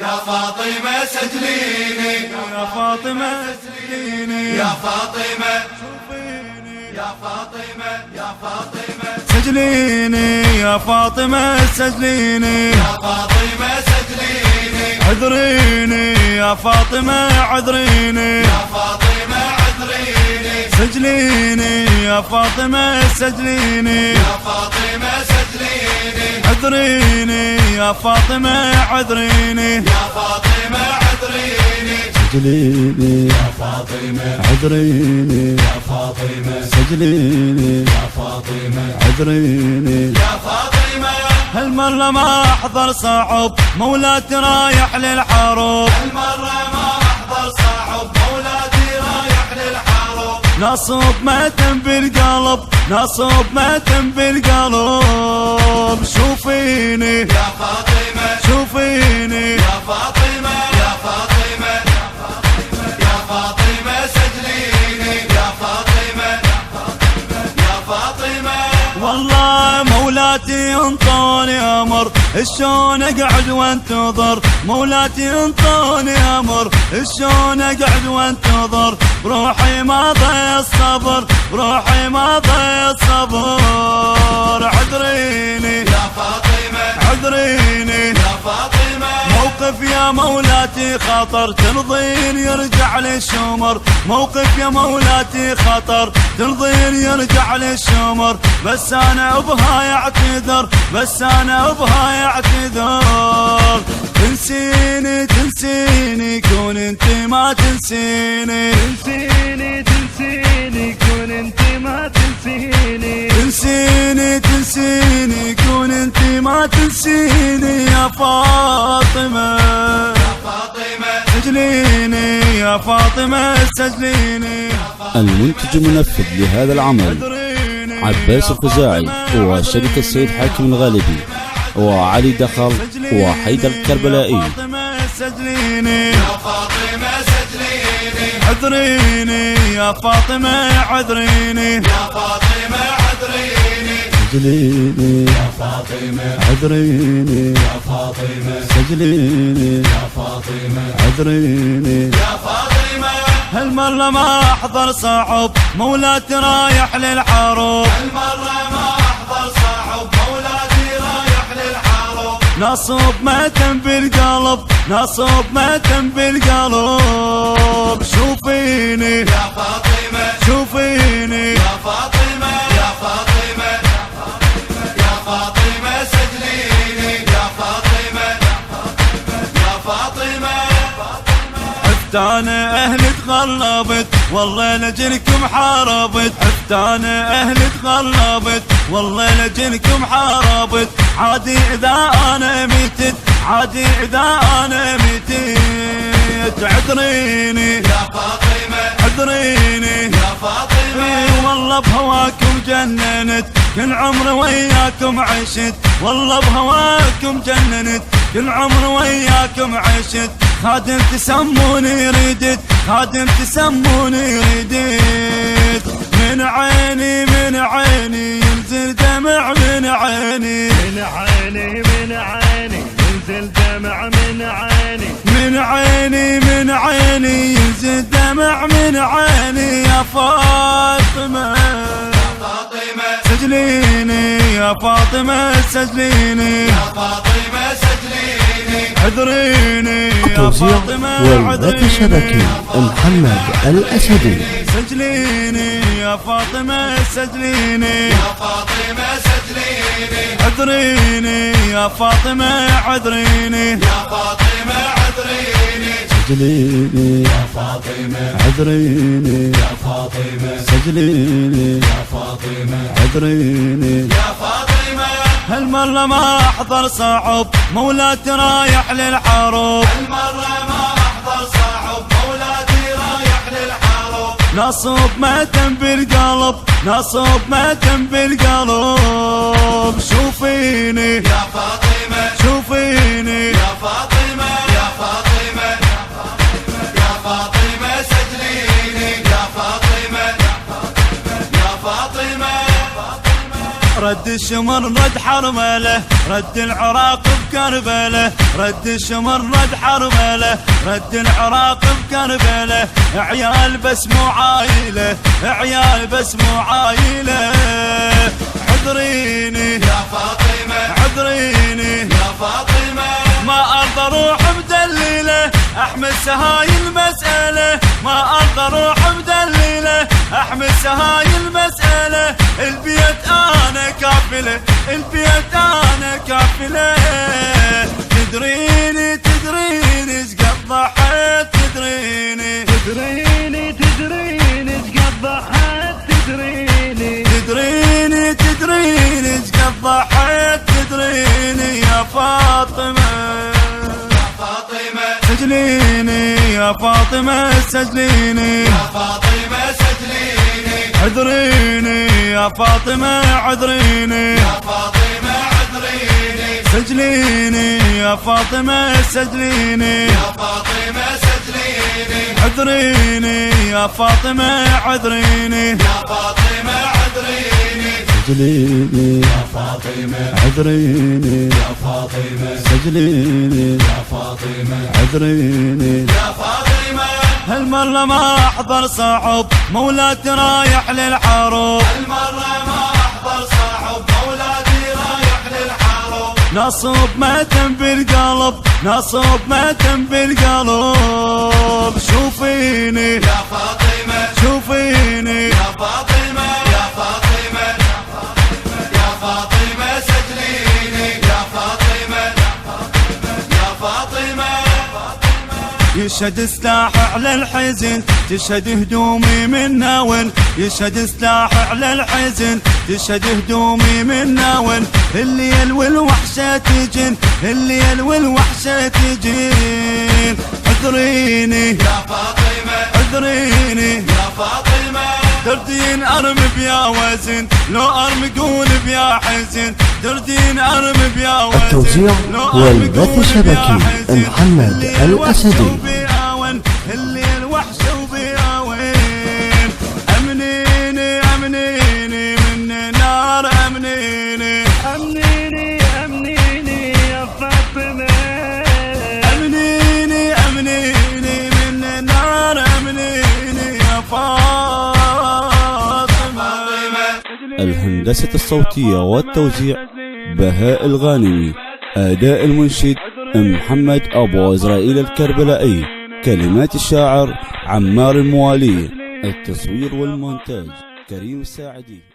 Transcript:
يا فاطمة سجليني، يا فاطمة سجليني، يا فاطمة شوفيني، يا فاطمة، يا فاطمة سجليني، يا فاطمة سجليني، يا فاطمة سجليني، عذريني يا فاطمة عذريني، يا فاطمة عذريني، سجليني يا فاطمة سجليني، يا فاطمة سجليني، عذريني يا فاطمة عذريني، يا فاطمة عذريني، سجليني يا فاطمة عذريني، يا فاطمة سجليني يا فاطمة عذريني. يا فاطمة هالمرة ما احضر صعب مولاتي رايح للحروب، هالمرة ما احضر صعب مولاتي رايح للحروب، نصب متن بالقلب نصب متن بالقلب. شوفيني يا فاطمة شوفيني يا فاطمة يا فاطمة يا فاطمة سجليني، يا فاطمة يا فاطمة والله مولاتي انطوني امر شلون اقعد وانتظر، مولاتي انطوني امر شلون اقعد وانتظر، بروحي ما ضيع الصبر بروحي ما ضيع الصبر. عذريني يا فاطمة عذريني يا فاطمة موقف يا مولاتي خطر ترضين يرجع للشمر، موقف يا مولاتي خطر ترضين يرجع للشمر، بس انا بها يعتذر بس انا بها يعتذر. تنسيني تنسيني كون انت ما تنسيني، تنسيني تنسيني كون انت ما تنسيني، تنسيني تنسيني كون انت ما تنسيني. يا فاطمة يا فاطمة سجليني يا فاطمة سجليني، المنتج المنفذ لهذا العمل عذريني عباس الخزاعي وشركة السيد حاكم الغالبي وعلي دخل وحيدر الكربلائي. فاطمة سجليني يا فاطمة سجليني، عذريني يا فاطمة عذريني، يا فاطمة عذريني، سجليني يا فاطمة عذريني، يا فاطمة سجليني يا فاطمة عذريني. يا فاطمة هالمرة ما احضر صعب مولاتي رايح للحروب، هالمرة ما احضر صعب مولاتي رايح للحروب، نصب متن بالقلب نصب متن بالقلب. شوفيني يا فاطمة شوفيني يا فاطمة يا فاطمة يا فاطمة سجليني، يا فاطمة يا فاطمة حفتانا اهلي تغلبت والله لجلكم حاربت، حفتانا اهلي تغلبت والله لجلكم حاربت. عادي اذا انا ميتت عادي اذا انا ميتت. عذريني يا فاطمة عذريني يا فاطمة والله بهواكم جننت كل عمر وياكم عشت، والله بهواكم جننت كل عمر وياكم عشت. خادم تسموني ردت خادم تسموني ردت، من عيني من عيني ينزل دمع من عيني، من عيني من عيني ينزل دمع من عيني، من عيني من عيني ينزل دمع من عيني. يا فاطمة فاطمة سجليني يا فاطمة سجليني، يا فاطمة سجليني، عذريني يا التوزيع فاطمة والبث عذريني، الشبكي محمد الأسدي. سجليني يا فاطمة سجليني، يا فاطمة سجليني، عذريني يا فاطمة عذريني، يا فاطمة عذريني، سجليني يا فاطمة عذريني، يا فاطمة سجليني يا فاطمة عذريني. يا فاطمة هالمرة ما احضر صعب مولاتي رايح للحروب، هالمرة ما احضر صعب مولاتي رايح للحروب، نصب متن بالقلب نصب متن بالقلب. شوفيني يا فاطمة شوفيني يا فاطمة يا فاطمة يا فاطمة سجليني، يا فاطمة يا فاطمة رد الشمر رد حرمله، رد العراق بكربله، رد الشمر رد حرمله، رد العراق بكربله. عيال بس مو عايله، عيال بس مو عايله. عذريني يا فاطمة، عذريني يا فاطمة، ما ارضى اروح مدلله احمل سهاي المسألة، ما ارضى اروح مدلله احمل سهاي المسألة. البيت انا كافله، البيت انا كافله. تدريني تدريني شقد ضحيت، تدريني تدريني تدريني شقد ضحيت، تدريني تدريني تدريني شقد ضحيت، تدريني يا فاطمة. سجليني يا فاطمة سجليني، يا فاطمة سجليني، عذريني يا فاطمة عذريني، يا فاطمة عذريني، سجليني يا فاطمة سجليني، يا فاطمة سجليني، عذريني يا فاطمة عذريني، يا فاطمة عذريني، سجليني يا فاطمة، عذريني، يا فاطمة سجليني يا فاطمة، عذريني. يا فاطمة، هالمرة ما احضر صعب مولاتي رايح للحروب، المرة ما احضر صاحب مولاتي رايح للحروب. نصب متن بالقلب، نصب متن بالقلب. شوفيني يا فاطمة، شوفيني يا فاطمة، يا فاطمة، يا فاطمة سجليني، يا فاطمة، يا فاطمة. يشهد سلاح على الحزن، تشهد هدومي من ناون، يشهد سلاح على الحزن، تشهد هدومي من ناون. الليل والوحشة تجن، الليل والوحشة تجن. عذريني يا فاطمة، عذريني يا فاطمة، دردين ارم بيا وزن، لو ارم قول بيا حزن. دردين ارم بيا وزن، التوزيع لو أرم والبث قول بيا الشبكي حزن. محمد الليل وحشة الأسدي. وبياون، الليل وحشة وبياون. امنيني امنيني من نار، امنيني أمنيني أمنيني يا فاطمة، امنيني امنيني من نار، امنيني يا فاطمة. الهندسة الصوتية والتوزيع بهاء الغانمي، أداء المنشد محمد أبو إسرائيل الكربلائي، كلمات الشاعر عمار الموالي، التصوير والمونتاج كريم الساعدي.